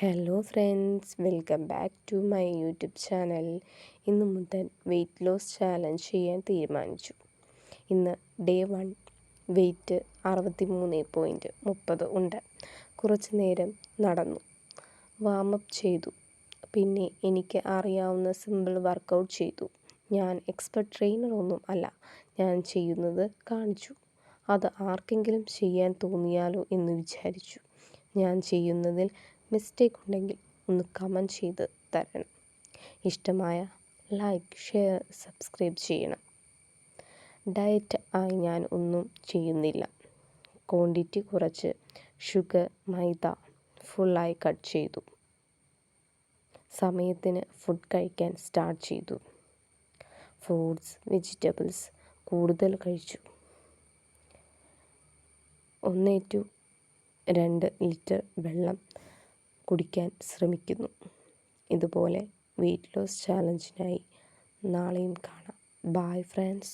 Hello friends, welcome back to my YouTube channel. ഇന്ന് മുതൽ weight loss challenge ചെയ്യാൻ തീരുമാനിച്ചു. ഇന്ന് ഡേ 1. വെയ്റ്റ് 63.30 ഉണ്ട്. കുറച്ച് നേരം നടന്നു, വാമപ്പ് ചെയ്തു. പിന്നെ എനിക്ക് അറിയാവുന്ന സിമ്പിൾ വർക്കൗട്ട് ചെയ്തു. ഞാൻ എക്സ്പെർട്ട് ട്രെയിനർ ഒന്നും അല്ല, ഞാൻ ചെയ്യുന്നത് കാണിച്ചു. അത് ആർക്കെങ്കിലും ചെയ്യാൻ തോന്നിയാലോ എന്ന് വിചാരിച്ചു. ഞാൻ ചെയ്യുന്നതിൽ മിസ്റ്റേക്ക് ഉണ്ടെങ്കിൽ ഒന്ന് കമൻറ്റ് ചെയ്ത് തരണം. ഇഷ്ടമായ ലൈക്ക്, ഷെയർ, സബ്സ്ക്രൈബ് ചെയ്യണം. ഡയറ്റ് ആയി ഞാൻ ഒന്നും ചെയ്യുന്നില്ല. ക്വാണ്ടിറ്റി കുറച്ച് ഷുഗർ, മൈദ ഫുള്ളായി കട്ട് ചെയ്തു. സമയത്തിന് ഫുഡ് കഴിക്കാൻ സ്റ്റാർട്ട് ചെയ്തു. ഫ്രൂട്ട്സ്, വെജിറ്റബിൾസ് കൂടുതൽ കഴിച്ചു. 1 to 2 ലിറ്റർ വെള്ളം കുടിക്കാൻ ശ്രമിക്കുന്നു. ഇതുപോലെ വെയ്റ്റ് ലോസ് ചാലഞ്ചിനായി നാളെയും കാണാം. Bye friends.